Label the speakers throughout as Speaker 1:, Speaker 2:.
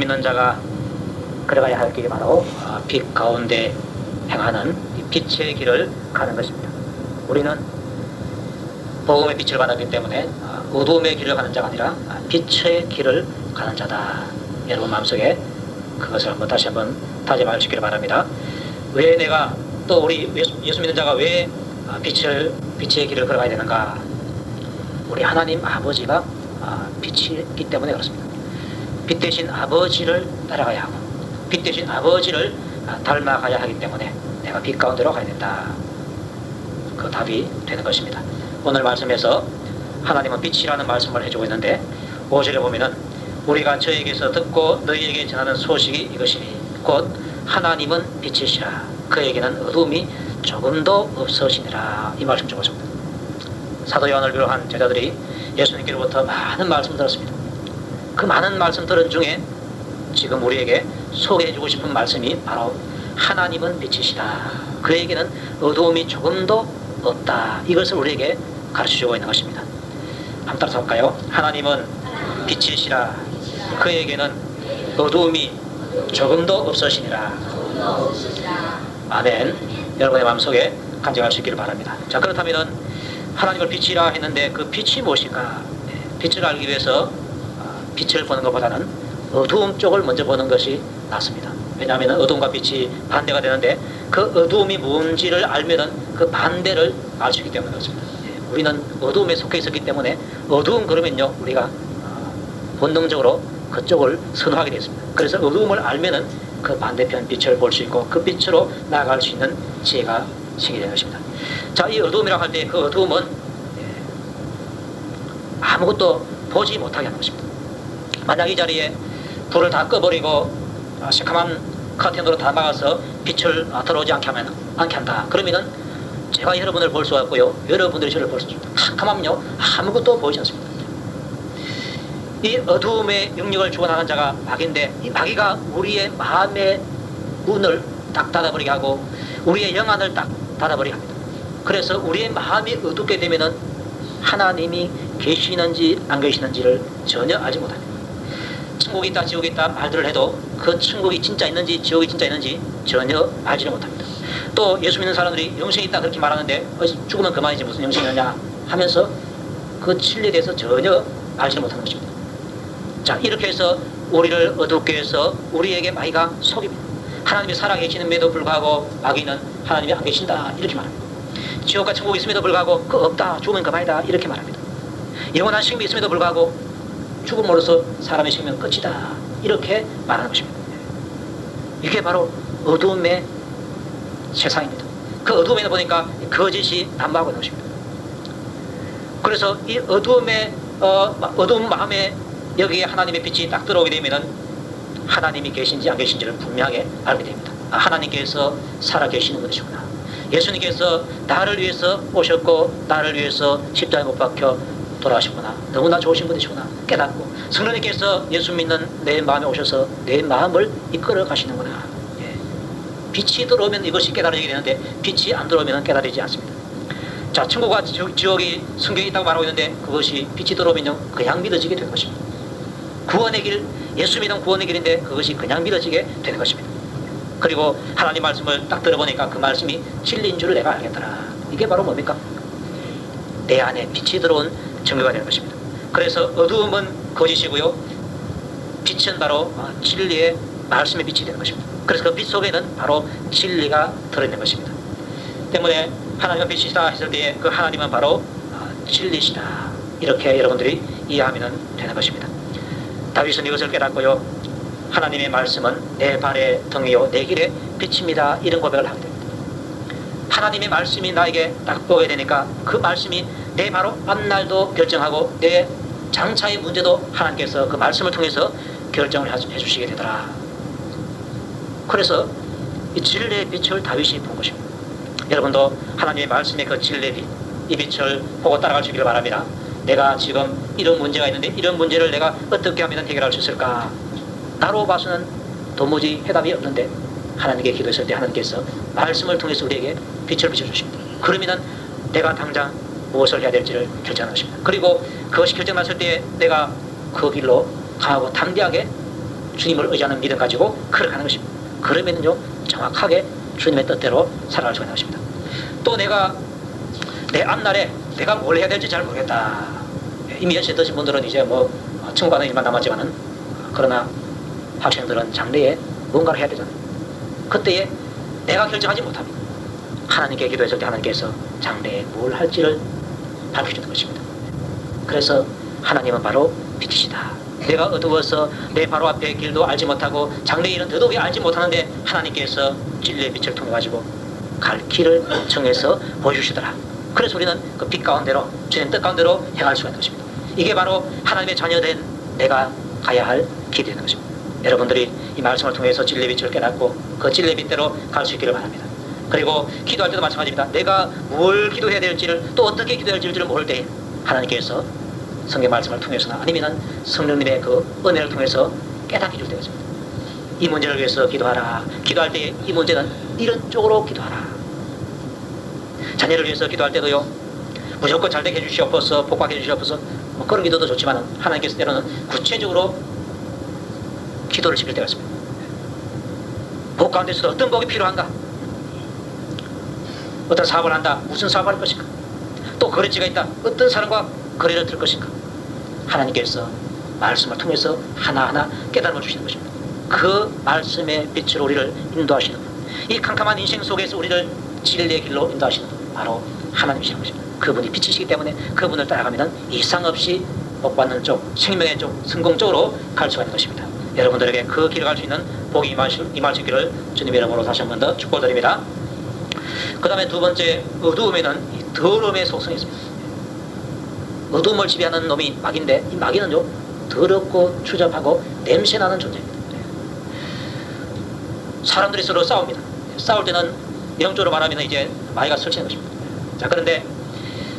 Speaker 1: 믿는 자가 걸어가야 할 길이 바로 빛 가운데 행하는 빛의 길을 가는 것입니다. 우리는 복음의 빛을 받았기 때문에 어두움의 길을 가는 자가 아니라 빛의 길을 가는 자다. 여러분 마음속에 그것을 한번 다시 한번 다짐할 수 있기를 바랍니다. 왜 내가 또 우리 예수 믿는 자가 왜 빛의 길을 걸어가야 되는가? 우리 하나님 아버지가 빛이기 때문에 그렇습니다. 빛 대신 아버지를 따라가야 하고 빛 대신 아버지를 닮아가야 하기 때문에 내가 빛 가운데로 가야 된다. 그 답이 되는 것입니다. 오늘 말씀에서 하나님은 빛이라는 말씀을 해주고 있는데 5절에 보면은 우리가 저에게서 듣고 너희에게 전하는 소식이 이것이니 곧 하나님은 빛이시라 그에게는 어둠이 조금도 없으시니라. 이 말씀 적었습니다. 사도 요한을 비롯한 제자들이 예수님께로부터 많은 말씀 들었습니다. 그 많은 말씀 들은 중에 지금 우리에게 소개해주고 싶은 말씀이 바로 하나님은 빛이시다. 그에게는 어두움이 조금도 없다. 이것을 우리에게 가르쳐주고 있는 것입니다. 한번 따라서 볼까요? 하나님은 빛이시라. 그에게는 어두움이 조금도 없으시니라. 아멘. 여러분의 마음속에 간증할 수 있기를 바랍니다. 자, 그렇다면 하나님을 빛이라 했는데 그 빛이 무엇일까? 빛을 알기 위해서 빛을 보는 것보다는 어두움 쪽을 먼저 보는 것이 낫습니다. 왜냐하면 어두움과 빛이 반대가 되는데 그 어두움이 뭔지를 알면은 그 반대를 알 수 있기 때문에 그렇습니다. 우리는 어두움에 속해 있었기 때문에 어두움 그러면요 우리가 본능적으로 그쪽을 선호하게 되었습니다. 그래서 어두움을 알면은 그 반대편 빛을 볼 수 있고 그 빛으로 나아갈 수 있는 지혜가 생기게 되는 것입니다. 자, 이 어두움이라고 할 때 그 어두움은 아무것도 보지 못하게 하는 것입니다. 만약 이 자리에 불을 다 꺼버리고 새카만 커튼으로 다 막아서 빛을 들어오지 않게 한다. 그러면은 제가 여러분을 볼 수가 없고요. 여러분들이 저를 볼 수 없습니다. 캄캄하면요 아무것도 보이지 않습니다. 이 어두움의 영역을 주관하는 자가 마귀인데 이 마귀가 우리의 마음의 문을 딱 닫아버리게 하고 우리의 영안을 딱 닫아버리게 합니다. 그래서 우리의 마음이 어둡게 되면은 하나님이 계시는지 안 계시는지를 전혀 알지 못합니다. 천국이 있다 지옥이 있다 말들을 해도 그 천국이 진짜 있는지 지옥이 진짜 있는지 전혀 알지를 못합니다. 또 예수 믿는 사람들이 영생이 있다 그렇게 말하는데 죽으면 그만이지 무슨 영생이냐 하면서 그 진리에 대해서 전혀 알지를 못하는 것입니다. 자, 이렇게 해서 우리를 어둡게 해서 우리에게 마귀가 속입니다. 하나님이 살아계시는데도 불구하고 마귀는 하나님이 안 계신다 이렇게 말합니다. 지옥과 천국이 있음에도 불구하고 그 없다 죽으면 그만이다 이렇게 말합니다. 영원한 생명이 있음에도 불구하고 죽음으로써 사람의 생명은 끝이다 이렇게 말하는 것입니다. 이게 바로 어두움의 세상입니다. 그 어두움에 보니까 거짓이 난무하고 있는 것입니다. 그래서 이 어두운 마음에 여기에 하나님의 빛이 딱 들어오게 되면은 하나님이 계신지 안 계신지를 분명하게 알게 됩니다. 하나님께서 살아 계시는 분이시구나. 예수님께서 나를 위해서 오셨고 나를 위해서 십자가에 못 박혀 돌아가시구나. 너무나 좋으신 분이시구나 깨닫고 성령님께서 예수 믿는 내 마음에 오셔서 내 마음을 이끌어 가시는구나. 빛이 들어오면 이것이 깨달아지게 되는데 빛이 안 들어오면 깨달아지지 않습니다. 자, 천국과 지옥이 성경에 있다고 말하고 있는데 그것이 빛이 들어오면요 그냥 믿어지게 되는 것입니다. 구원의 길, 예수 믿는 구원의 길인데 그것이 그냥 믿어지게 되는 것입니다. 그리고 하나님 말씀을 딱 들어보니까 그 말씀이 진리인 줄을 내가 알겠더라. 이게 바로 뭡니까? 내 안에 빛이 들어온 증거가 되는 것입니다. 그래서 어두움은 거짓이고요 빛은 바로 진리의 말씀의 빛이 되는 것입니다. 그래서 그 빛 속에는 바로 진리가 들어있는 것입니다. 때문에 하나님은 빛이시다 했을 때에 그 하나님은 바로 진리시다 이렇게 여러분들이 이해하면 되는 것입니다. 다윗은 이것을 깨닫고요 하나님의 말씀은 내 발의 등이요 내 길의 빛입니다 이런 고백을 하게 됩니다. 하나님의 말씀이 나에게 딱 보게 되니까 그 말씀이 내 바로 앞날도 결정하고 내 장차의 문제도 하나님께서 그 말씀을 통해서 결정을 해주시게 되더라. 그래서 이 진리의 빛을 다윗이 본 것입니다. 여러분도 하나님의 말씀의 그 진리의 빛, 이 빛을 보고 따라갈 수 있기를 바랍니다. 내가 지금 이런 문제가 있는데 이런 문제를 내가 어떻게 하면 해결할 수 있을까? 나로 봐서는 도무지 해답이 없는데 하나님께 기도했을 때 하나님께서 말씀을 통해서 우리에게 빛을 비춰주십니다. 그러면 내가 당장 무엇을 해야 될지를 결정하는 것입니다. 그리고 그것이 결정났을 때 내가 그 길로 강하고 담대하게 주님을 의지하는 믿음 가지고 그렇게 하는 것입니다. 그러면요 정확하게 주님의 뜻대로 살아갈 수가 있는 것입니다. 또 내가 내 앞날에 내가 뭘 해야 될지 잘 모르겠다. 이미 연세 드신 분들은 이제 뭐 천국 가는 일만 남았지만은 그러나 학생들은 장래에 뭔가를 해야 되잖아요. 그때에 내가 결정하지 못합니다. 하나님께 기도했을 때 하나님께서 장래에 뭘 할지를 밝혀주는 것입니다. 그래서 하나님은 바로 빛이시다. 내가 어두워서 내 바로 앞의 길도 알지 못하고 장래의 일은 더더욱이 알지 못하는데 하나님께서 진리의 빛을 통해 가지고 갈 길을 정해서 보여주시더라. 그래서 우리는 그 빛 가운데로 주님 뜻 가운데로 행할 수가 있는 것입니다. 이게 바로 하나님의 자녀된 내가 가야 할 길이 되는 것입니다. 여러분들이 이 말씀을 통해서 진리의 빛을 깨닫고 그 진리의 빛대로 갈 수 있기를 바랍니다. 그리고 기도할 때도 마찬가지입니다. 내가 뭘 기도해야 될지를 또 어떻게 기도해야 될지를 모를 때 하나님께서 성경 말씀을 통해서나 아니면 성령님의 그 은혜를 통해서 깨닫게 줄 때가 있습니다. 이 문제를 위해서 기도하라. 기도할 때 이 문제는 이런 쪽으로 기도하라. 자녀를 위해서 기도할 때도요 무조건 잘되게 해주시옵소서, 복받게 해주시옵소서, 뭐 그런 기도도 좋지만 하나님께서 때로는 구체적으로 기도를 시킬 때가 있습니다. 복 가운데서도 어떤 복이 필요한가? 어떤 사업을 한다. 무슨 사업을 할 것인가? 또 거래처가 있다. 어떤 사람과 거래를 들 것인가? 하나님께서 말씀을 통해서 하나하나 깨달음을 주시는 것입니다. 그 말씀의 빛으로 우리를 인도하시는 분, 이 캄캄한 인생 속에서 우리를 진리의 길로 인도하시는 분, 바로 하나님이시는 것입니다. 그분이 빛이시기 때문에 그분을 따라가면 이상 없이 복받는 쪽, 생명의 쪽, 성공 쪽으로 갈 수가 있는 것입니다. 여러분들에게 그 길을 갈 수 있는 복이 임할 수 있기를 주님의 이름으로 다시 한 번 더 축복드립니다. 그 다음에 두 번째, 어두움에는 더러움의 속성이 있습니다. 어두움을 지배하는 놈이 마귀인데 이 마귀는요 더럽고 추잡하고 냄새나는 존재입니다. 사람들이 서로 싸웁니다. 싸울 때는 영적으로 말하면 이제 마귀가 설치는 것입니다. 자, 그런데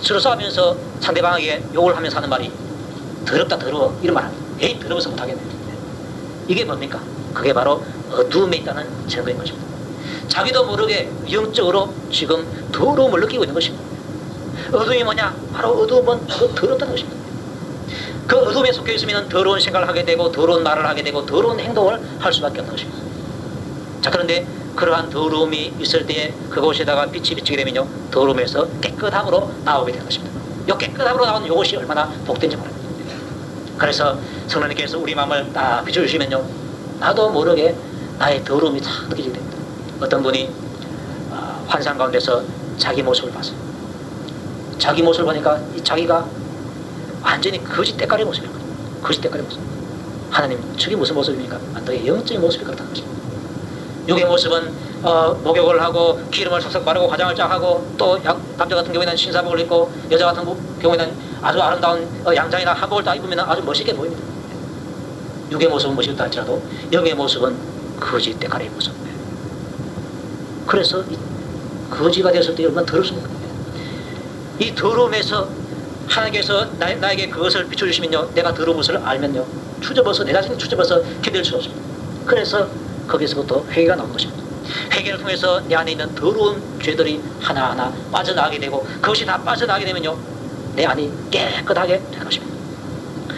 Speaker 1: 서로 싸우면서 상대방에게 욕을 하면서 하는 말이 더럽다 더러워 이런 말 합니다. 에이 더러워서 못하겠네. 이게 뭡니까? 그게 바로 어두움에 있다는 증거인 것입니다. 자기도 모르게 영적으로 지금 더러움을 느끼고 있는 것입니다. 어두움이 뭐냐? 바로 어두움은 더럽다는 것입니다. 그 어두움에 속해 있으면 더러운 생각을 하게 되고 더러운 말을 하게 되고 더러운 행동을 할 수밖에 없는 것입니다. 자, 그런데 그러한 더러움이 있을 때에 그곳에다가 빛이 비치게 되면요 더러움에서 깨끗함으로 나오게 되는 것입니다. 이 깨끗함으로 나오는 이것이 얼마나 복된지 모릅니다. 그래서 성령님께서 우리 마음을 딱 비춰주시면요 나도 모르게 나의 더러움이 다 느껴지게 됩니다. 어떤 분이 환상 가운데서 자기 모습을 봤어요. 자기 모습을 보니까 자기가 완전히 거짓 때깔의 모습인 거예요. 거짓 때깔의 모습. 하나님, 저게 무슨 모습입니까? 너의 영적인 모습이 그렇다는 것입니다. 육의 모습은 목욕을 하고 기름을 석석 바르고 화장을 쫙 하고 또 남자 같은 경우에는 신사복을 입고 여자 같은 경우에는 아주 아름다운 양장이나 한복을 딱 입으면 아주 멋있게 보입니다. 육의 모습은 멋있다 할지라도 영의 모습은 거짓 때깔의 모습. 그래서 이 거지가 됐을 때 얼마나 더럽습니까? 이 더러움에서 하나님께서 나에게 그것을 비춰주시면요 내가 더러운 것을 알면요 추접어서 내 자신이 추접어서 견딜 수 없습니다. 그래서 거기서부터 회개가 나오는 것입니다. 회개를 통해서 내 안에 있는 더러운 죄들이 하나하나 빠져나가게 되고 그것이 다 빠져나가게 되면요 내 안이 깨끗하게 되는 것입니다.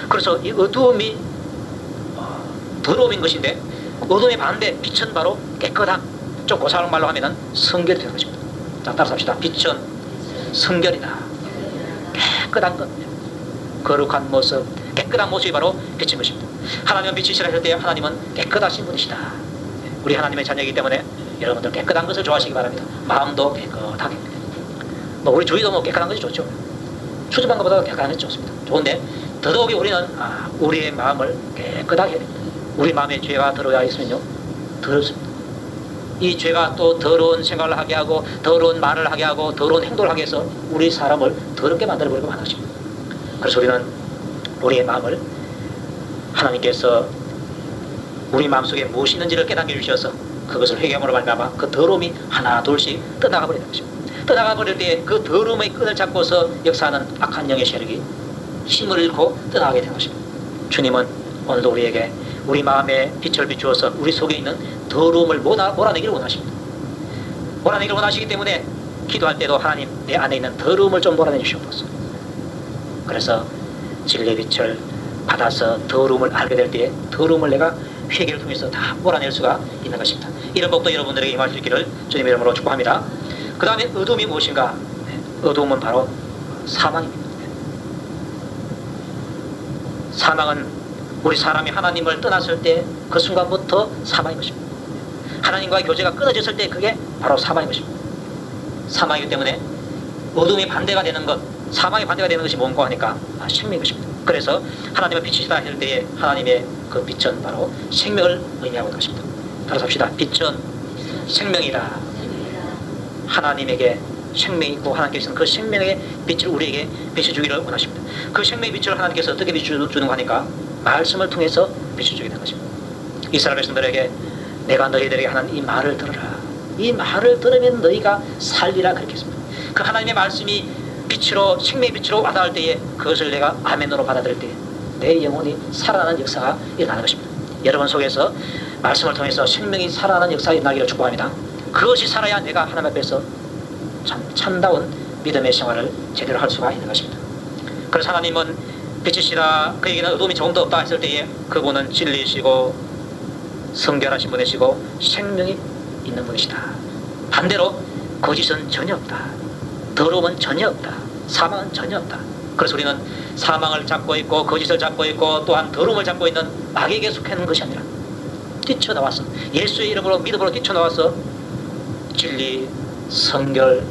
Speaker 1: 그래서 이 어두움이 더러움인 것인데 어두움의 반대 빛은 바로 깨끗함. 좀 고사한 말로 하면은 성결이 되는 것입니다. 자, 따라서 합시다. 빛은 성결이다. 깨끗한 것, 거룩한 모습, 깨끗한 모습이 바로 빛인 것입니다. 하나님은 빛이시라 할 때 하나님은 깨끗하신 분이시다. 우리 하나님의 자녀이기 때문에 여러분들 깨끗한 것을 좋아하시기 바랍니다. 마음도 깨끗하게. 뭐 우리 주위도 뭐 깨끗한 것이 좋죠. 추접한 것보다 깨끗한 것이 좋습니다. 좋은데 더더욱이 우리는 우리의 마음을 깨끗하게 해야 됩니다. 우리 마음에 죄가 들어와 있으면요 더럽습니다. 이 죄가 또 더러운 생각을 하게 하고 더러운 말을 하게 하고 더러운 행동을 하게 해서 우리 사람을 더럽게 만들어버리고 마는 것입니다. 그래서 우리는 우리의 마음을 하나님께서 우리 마음속에 무엇이 있는지를 깨닫게 해주셔서 그것을 회개함으로 말미암아 그 더러움이 하나 둘씩 떠나가 버리는 것입니다. 떠나가 버릴 때 그 더러움의 끈을 잡고서 역사하는 악한 영의 세력이 힘을 잃고 떠나가게 되는 것입니다. 주님은 오늘도 우리에게 우리 마음에 빛을 비추어서 우리 속에 있는 더러움을 몰아내기를 원하십니다. 몰아내기를 원하시기 때문에 기도할 때도 하나님 내 안에 있는 더러움을 좀 몰아내 주시옵소서. 그래서 진리의 빛을 받아서 더러움을 알게 될 때에 더러움을 내가 회개를 통해서 다 몰아낼 수가 있는 것입니다. 이런 복도 여러분들에게 임할 수 있기를 주님의 이름으로 축복합니다. 그 다음에 어둠이 무엇인가? 어둠은 바로 사망입니다. 사망은 우리 사람이 하나님을 떠났을 때 그 순간부터 사망인 것입니다. 하나님과의 교제가 끊어졌을 때 그게 바로 사망인 것입니다. 사망이기 때문에 어둠이 반대가 되는 것, 사망이 반대가 되는 것이 뭔가 하니까 생명인 것입니다. 그래서 하나님의 빛이시다 할 때에 하나님의 그 빛은 바로 생명을 의미하고 있는 것입니다. 따라서 합시다. 빛은 생명이다. 하나님에게 생명이 있고 하나님께서는 그 생명의 빛을 우리에게 비춰주기를 원하십니다. 그 생명의 빛을 하나님께서 어떻게 비춰주는 거 하니까 말씀을 통해서 비춰주게 되는 것입니다. 이스라엘 백성들에게 내가 너희들에게 하는 이 말을 들으라. 이 말을 들으면 너희가 살리라 그렇게 했습니다. 그 하나님의 말씀이 빛으로 생명의 빛으로 와닿을 때에 그것을 내가 아멘으로 받아들일 때 내 영혼이 살아나는 역사가 일어나는 것입니다. 여러분 속에서 말씀을 통해서 생명이 살아나는 역사가 일어나기를 축복합니다. 그것이 살아야 내가 하나님 앞에서 참다운 믿음의 생활을 제대로 할 수가 있는 것입니다. 그래서 하나님은 빛이시라 그에게는 어둠이 조금도 없다 했을 때에 그분은 진리이시고 성결하신 분이시고 생명이 있는 분이시다. 반대로 거짓은 전혀 없다. 더러움은 전혀 없다. 사망은 전혀 없다. 그래서 우리는 사망을 잡고 있고 거짓을 잡고 있고 또한 더러움을 잡고 있는 마귀에게 속해 있는 것이 아니라 뛰쳐나와서 예수의 이름으로 믿음으로 뛰쳐나와서 진리, 성결,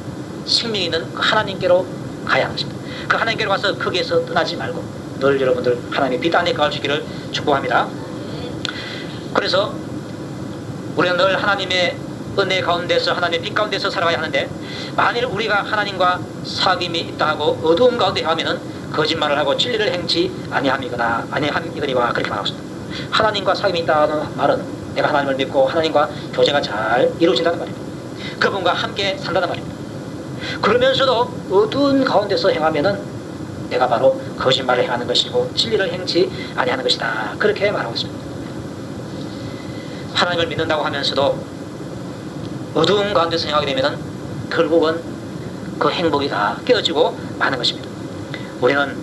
Speaker 1: 생명이 있는 그 하나님께로 가야 하는 것입니다. 그 하나님께로 가서 거기에서 떠나지 말고 늘 여러분들 하나님의 빛 안에 거할 수 있기를 축복합니다. 그래서 우리는 늘 하나님의 은혜 가운데서 하나님의 빛 가운데서 살아가야 하는데 만일 우리가 하나님과 사귐이 있다 하고 어두운 가운데 하면은 거짓말을 하고 진리를 행치 아니함이거나 아니함이거니와 그렇게 말하고 있습니다. 하나님과 사귐이 있다는 말은 내가 하나님을 믿고 하나님과 교제가 잘 이루어진다는 말입니다. 그분과 함께 산다는 말입니다. 그러면서도 어두운 가운데서 행하면은 내가 바로 거짓말을 행하는 것이고 진리를 행치 아니하는 것이다. 그렇게 말하고 있습니다. 하나님을 믿는다고 하면서도 어두운 가운데서 행하게 되면은 결국은 그 행복이 다 깨어지고 마는 것입니다. 우리는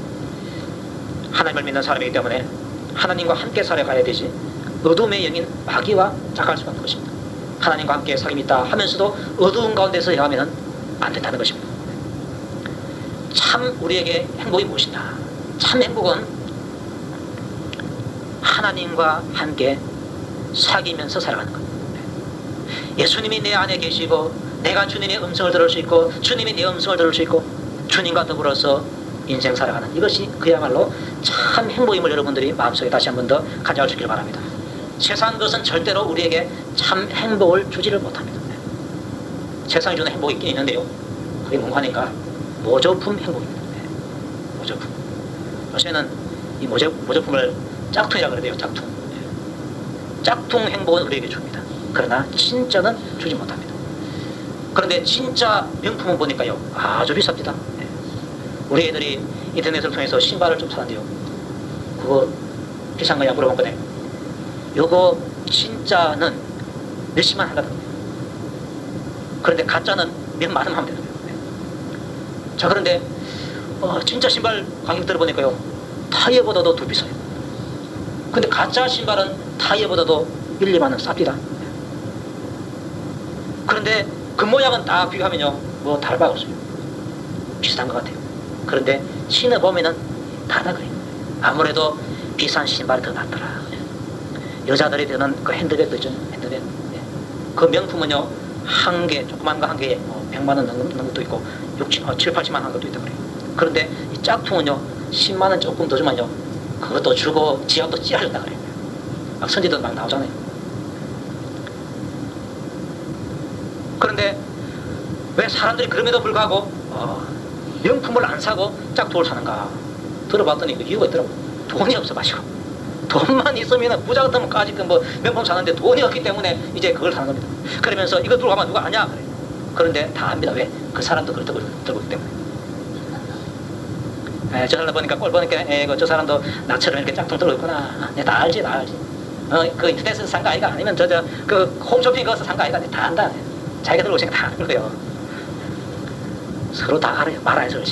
Speaker 1: 하나님을 믿는 사람이기 때문에 하나님과 함께 살아가야 되지 어둠의 영인 마귀와 짝할 수가 없는 것입니다. 하나님과 함께 사귐이 있다 하면서도 어두운 가운데서 행하면 안 된다는 것입니다. 참 우리에게 행복이 무엇이냐? 참 행복은 하나님과 함께 사귀면서 살아가는 것. 예수님이 내 안에 계시고 내가 주님의 음성을 들을 수 있고 주님이 내 음성을 들을 수 있고 주님과 더불어서 인생 살아가는 이것이 그야말로 참 행복임을 여러분들이 마음속에 다시 한 번 더 가져갈 수 있기를 바랍니다. 세상 것은 절대로 우리에게 참 행복을 주지를 못합니다. 세상이 주는 행복이 있긴 있는데요. 그게 뭔가 하니까 모조품 행복입니다. 모조품. 요새는 이 모조품을 짝퉁이라고 그래요. 짝퉁. 짝퉁 행복은 우리에게 줍니다. 그러나 진짜는 주지 못합니다. 그런데 진짜 명품은 보니까요 아주 비쌉니다. 우리 애들이 인터넷을 통해서 신발을 좀 사는데요 그거 비싼 거냐 물어봤거든요. 요거 진짜는 몇십만 한다던데 그런데 가짜는 몇만 원 하면 되는 거예요. 자 그런데 진짜 신발 가격 들어보니까요 타이어보다도 더 비싸요. 근데 가짜 신발은 타이어보다도 1, 2만 원 쌉니다. 그런데 그 모양은 딱 비교하면요 뭐 다를 바가 없어요. 비슷한 것 같아요. 그런데 신어보면은 다르다 그래요. 아무래도 비싼 신발이 더 낫더라. 여자들이 드는 그 핸드백도 있죠. 핸드백. 그 명품은요 한 개, 조그만 거 한 개에 100만 원 넘는 것도 있고 7, 80만 원 한 것도 있다 그래요. 그런데 이 짝퉁은요 10만 원 조금 더 주면요 그것도 주고 지갑도 찌어준다 그래요. 막 선지도 막 나오잖아요. 그런데 왜 사람들이 그럼에도 불구하고 명품을 안 사고 짝퉁을 사는가 들어봤더니 그 이유가 있더라고요. 돈이 없어 가지고 돈만 있으면 부자 같으면 까짓 뭐 명품 사는데 돈이 없기 때문에 이제 그걸 사는 겁니다. 그러면서 이거 들고 가면 누가 아냐 그래요. 그런데 다 압니다. 왜? 그 사람도 그걸 들고 있기 때문에. 저 사람 보니까 꼴 보니까 저 사람도 나처럼 이렇게 짝퉁 들고 있구나. 다 알지. 그 인터넷에서 산 거 아이가 아니면 그 홈쇼핑 거기서 산 거 아이가 다 안다. 자기가 들고 오시니까 다 아는 거예요. 서로 다 알아요. 말아야죠.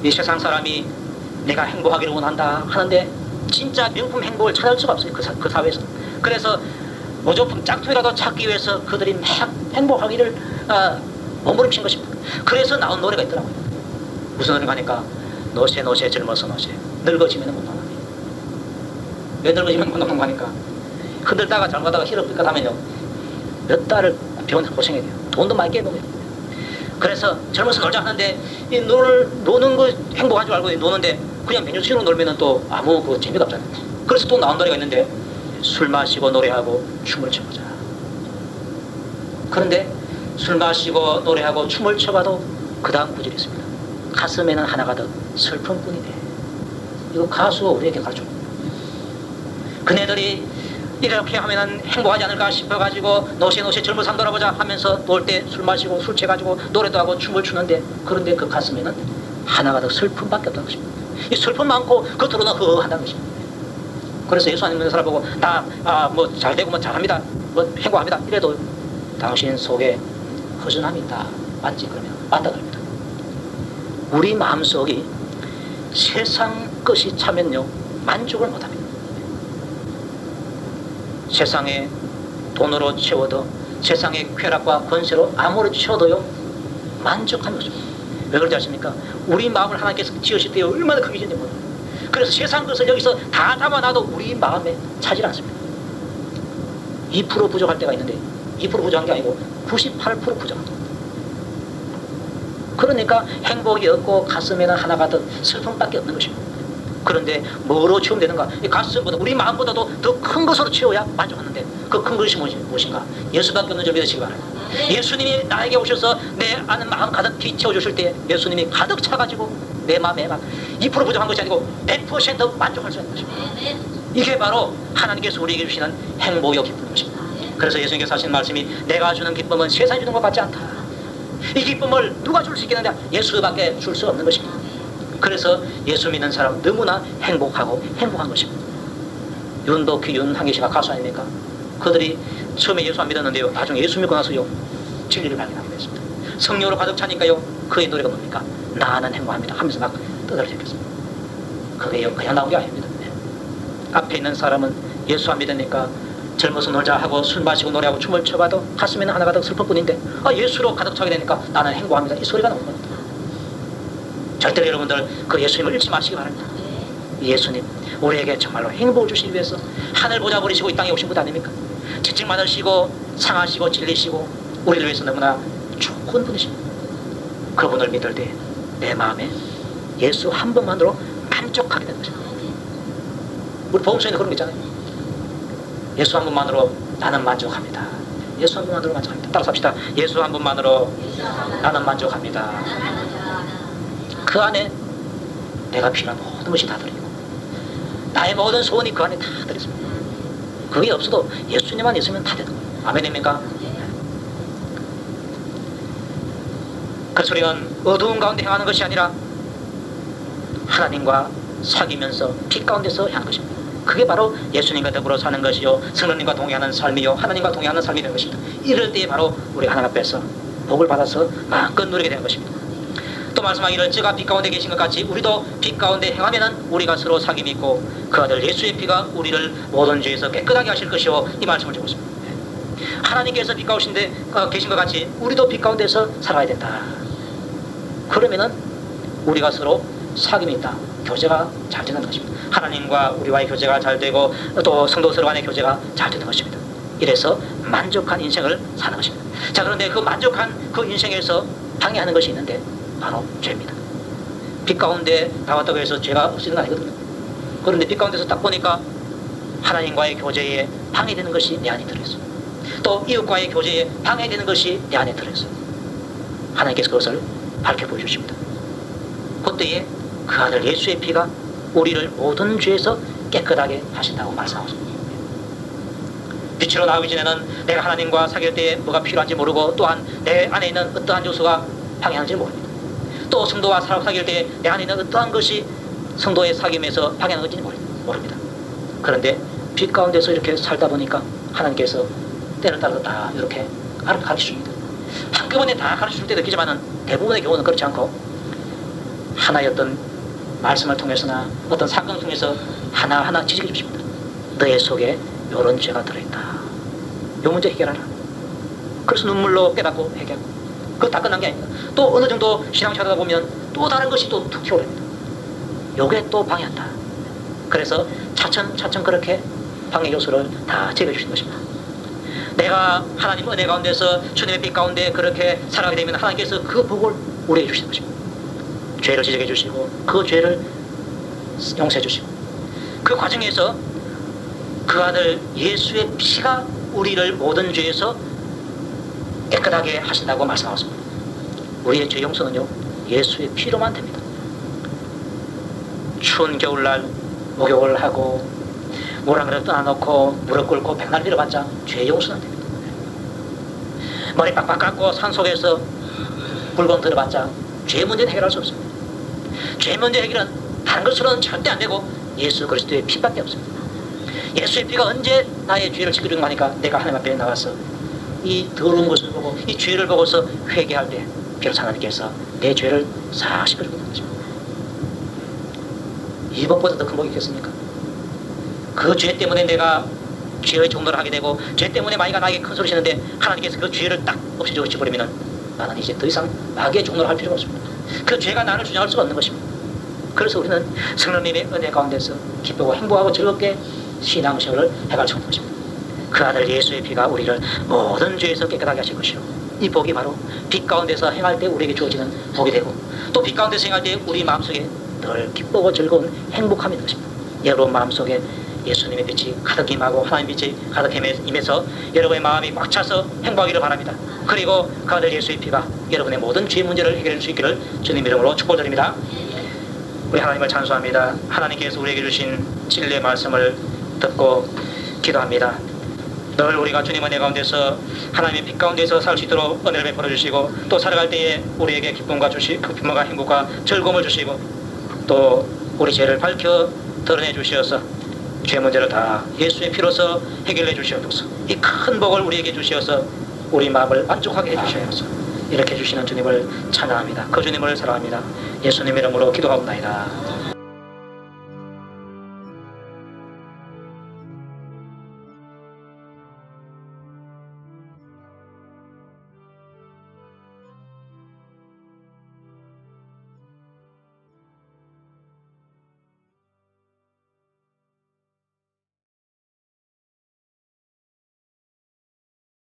Speaker 1: 이 세상 사람이 내가 행복하기를 원한다 하는데 진짜 명품 행복을 찾을 수가 없어요. 그 사회에서. 그래서 모조품 짝퉁이라도 찾기 위해서 그들이 막 행복하기를 몸부림친 것입니다. 그래서 나온 노래가 있더라고요. 무슨 노래가 하니까 노세 노세 젊어서 노세 늙어지면 못 나가네. 왜 늙어지면 못 나가는 거니까 흔들다가 잘못하다가 힐업힐까 하면요 몇 달을 병원에 고생해야 돼요. 돈도 많이 깨보게 돼요. 그래서 젊어서 놀자 하는데 이 노는 거 행복한 줄 알고 노는데 그냥 메뉴식으로 놀면은 또 아무 그 재미가 없잖아요. 그래서 또 나온 노래가 있는데 술 마시고 노래하고 춤을 춰보자. 그런데 술 마시고 노래하고 춤을 춰봐도 그 다음 구절이 있습니다. 가슴에는 하나가 더 슬픔뿐이네. 이거 가수가 우리에게 가르쳐. 그네들이 이렇게 하면은 행복하지 않을까 싶어가지고 노세노세 젊은 삶 돌아보자 하면서 놀 때 술 마시고 술 취해가지고 노래도 하고 춤을 추는데 그런데 그 가슴에는 하나가 더 슬픔밖에 없다는 것입니다. 이 슬픔 많고 겉으로는 허허하다는 것입니다. 그래서 예수 안 믿는 사람 보고 나 뭐 잘되고 뭐 잘합니다 뭐 행복합니다 이래도 당신 속에 허전함이 있다. 맞지? 그러면 맞다 그럽니다. 우리 마음속이 세상 것이 차면요 만족을 못합니다. 세상에 돈으로 채워도 세상의 쾌락과 권세로 아무리 채워도요 만족함이 없습니다. 왜 그런지 아십니까? 우리 마음을 하나님께서 지으실 때 얼마나 크게 지었는지 몰라요. 그래서 세상 것을 여기서 다 담아놔도 우리 마음에 차질 않습니다. 2% 부족할 때가 있는데 2% 부족한 게 아니고 98% 부족합니다. 그러니까 행복이 없고 가슴에는 하나가 더 슬픔밖에 없는 것입니다. 그런데 뭐로 채우면 되는가? 이 가슴보다 우리 마음보다도 더 큰 것으로 채워야 만족하는데 그 큰 것이 무엇인가? 예수밖에 없는 줄 믿으시기 바랍니다. 예수님이 나에게 오셔서 내 아는 마음 가득 채워주실 때 예수님이 가득 차가지고 내 마음에 막 2% 부족한 것이 아니고 100% 만족할 수 있는 것입니다. 이게 바로 하나님께서 우리에게 주시는 행복이요 기쁨 것입니다. 그래서 예수님께서 하신 말씀이 내가 주는 기쁨은 세상이 주는 것 같지 않다. 이 기쁨을 누가 줄 수 있겠느냐? 예수밖에 줄 수 없는 것입니다. 그래서 예수 믿는 사람 너무나 행복하고 행복한 것입니다. 윤덕희, 윤한기 씨가 가수 아닙니까? 그들이 처음에 예수 안 믿었는데요 나중에 예수 믿고 나서요 진리를 발견하게 됐습니다. 성령으로 가득 차니까요 그의 노래가 뭡니까? 나는 행복합니다 하면서 막 떠들어댔겠습니다. 그게요 그냥 나온 게 아닙니다. 앞에 있는 사람은 예수 안 믿으니까 젊어서 놀자 하고 술 마시고 노래하고 춤을 춰봐도 가슴에는 하나가 더 슬퍼뿐인데 예수로 가득 차게 되니까 나는 행복합니다 이 소리가 나온 겁니다. 절대로 여러분들 그 예수님을 잃지 마시기 바랍니다. 예수님 우리에게 정말로 행복을 주시기 위해서 하늘 보좌 버리시고 이 땅에 오신 분 아닙니까? 채찍 맞으시고 상하시고 질리시고 우리를 위해서 너무나 좋은 분이십니다. 그분을 믿을 때 내 마음에 예수 한 분만으로 만족하게 되는 것입니다. 우리 복음서에는 그런 게 있잖아요. 예수 한 분만으로 나는 만족합니다. 예수 한 분만으로 만족합니다. 따라서 합시다. 예수 한 분만으로 나는 만족합니다. 그 안에 내가 필요한 모든 것이 다 들어있고 나의 모든 소원이 그 안에 다 들어있습니다. 그게 없어도 예수님만 있으면 다 되는 거예요. 아멘입니까? 그래서 우리는 어두운 가운데 행하는 것이 아니라 하나님과 사귀면서 빛 가운데서 행하는 것입니다. 그게 바로 예수님과 더불어 사는 것이요 성령님과 동행하는 삶이요 하나님과 동행하는 삶이 되는 것입니다. 이럴 때에 바로 우리가 하나님 앞에서 복을 받아서 마음껏 누리게 되는 것입니다. 또 말씀하기를 제가 빛 가운데 계신 것 같이 우리도 빛 가운데 행하면은 우리가 서로 사귐이 있고 그 아들 예수의 피가 우리를 모든 죄에서 깨끗하게 하실 것이요 이 말씀을 주고 있습니다. 하나님께서 빛 가운데 계신 것 같이 우리도 빛 가운데서 살아야 된다. 그러면은 우리가 서로 사귐이 있다. 교제가 잘 되는 것입니다. 하나님과 우리와의 교제가 잘 되고 또 성도 서로 간의 교제가 잘 되는 것입니다. 이래서 만족한 인생을 사는 것입니다. 자 그런데 그 만족한 그 인생에서 방해하는 것이 있는데 바로 죄입니다. 빛 가운데 나왔다고 해서 죄가 없어지는 거 아니거든요. 그런데 빛 가운데서 딱 보니까 하나님과의 교제에 방해되는 것이 내 안에 들어있어요. 또 이웃과의 교제에 방해되는 것이 내 안에 들어있어요. 하나님께서 그것을 밝혀 보여주십니다. 그때에 그 아들 예수의 피가 우리를 모든 죄에서 깨끗하게 하신다고 말씀하고 있습니다. 빛으로 나오기 전에는 내가 하나님과 사귈 때에 뭐가 필요한지 모르고 또한 내 안에 있는 어떠한 요소가 방해하는지 모릅니다. 또 성도와 사귈 때에 내 안에 있는 어떠한 것이 성도의 사귐에서 방해하는 건지 모릅니다. 그런데 빛 가운데서 이렇게 살다 보니까 하나님께서 때를 따라서 다 이렇게 가르쳐줍니다. 한꺼번에 다 가르쳐줄 때도 있지만은 대부분의 경우는 그렇지 않고 하나의 어떤 말씀을 통해서나 어떤 사건을 통해서 하나하나 지적해 주십니다. 너의 속에 이런 죄가 들어있다. 이 문제 해결하라. 그래서 눈물로 깨닫고 해결하고. 그거 다 끝난 게 아닙니다. 또 어느 정도 신앙생활하다 보면 또 다른 것이 또 툭 튀어오릅니다. 요게 또 방해한다. 그래서 차츰 그렇게 방해 요소를 다 제거해 주신 것입니다. 내가 하나님 은혜 가운데서 주님의 빛 가운데 그렇게 살아가게 되면 하나님께서 그 복을 우리에게 주시는 것입니다. 죄를 지적해 주시고 그 죄를 용서해 주시고 그 과정에서 그 아들 예수의 피가 우리를 모든 죄에서 깨끗하게 하신다고 말씀하고 있습니다. 우리의 죄 용서는요 예수의 피로만 됩니다. 추운 겨울날 목욕을 하고 모랑을 떠나놓고 무릎 꿇고 백날 빌어봤자 죄 용서는 됩니다. 머리 빡빡 깎고 산속에서 물건 들어봤자 죄 문제는 해결할 수 없습니다. 죄 문제 해결은 다른 것으로는 절대 안 되고 예수 그리스도의 피밖에 없습니다. 예수의 피가 언제 나의 죄를 지켜주는 하니까 내가 하나님 앞에 나가서 이 더러운 것을 보고 이 죄를 보고서 회개할 때 비로소 하나님께서 내 죄를 싹 씻어주는 것입니다. 이 복보다 더 큰 복이 있겠습니까? 그 죄 때문에 내가 죄의 종로를 하게 되고 죄 때문에 마귀가 나에게 큰 소리 치는데 하나님께서 그 죄를 딱 없애주고 버리면 나는 이제 더 이상 마귀의 종로를 할 필요가 없습니다. 그 죄가 나를 주장할 수가 없는 것입니다. 그래서 우리는 성령님의 은혜 가운데서 기쁘고 행복하고 즐겁게 신앙생활을 해갈 수 있는 것입니다. 그 아들 예수의 피가 우리를 모든 죄에서 깨끗하게 하실 것이요 이 복이 바로 빛 가운데서 행할 때 우리에게 주어지는 복이 되고 또 빛 가운데서 행할 때 우리 마음속에 늘 기쁘고 즐거운 행복함이 있는 것입니다. 여러분 마음속에 예수님의 빛이 가득 임하고 하나님의 빛이 가득 임해서 여러분의 마음이 꽉 차서 행복하기를 바랍니다. 그리고 그 아들 예수의 피가 여러분의 모든 죄 문제를 해결할 수 있기를 주님 이름으로 축복드립니다. 우리 하나님을 찬송합니다. 하나님께서 우리에게 주신 진리의 말씀을 듣고 기도합니다. 늘 우리가 주님 은혜 가운데서 하나님의 빛 가운데서 살 수 있도록 은혜를 베풀어 주시고 또 살아갈 때에 우리에게 기쁨과 행복과 즐거움을 주시고 또 우리 죄를 밝혀 드러내 주시어서 죄 문제를 다 예수의 피로서 해결해 주시옵소서. 이 큰 복을 우리에게 주시어서 우리 마음을 만족하게 해주셔서 이렇게 주시는 주님을 찬양합니다. 그 주님을 사랑합니다. 예수님 이름으로 기도하옵나이다.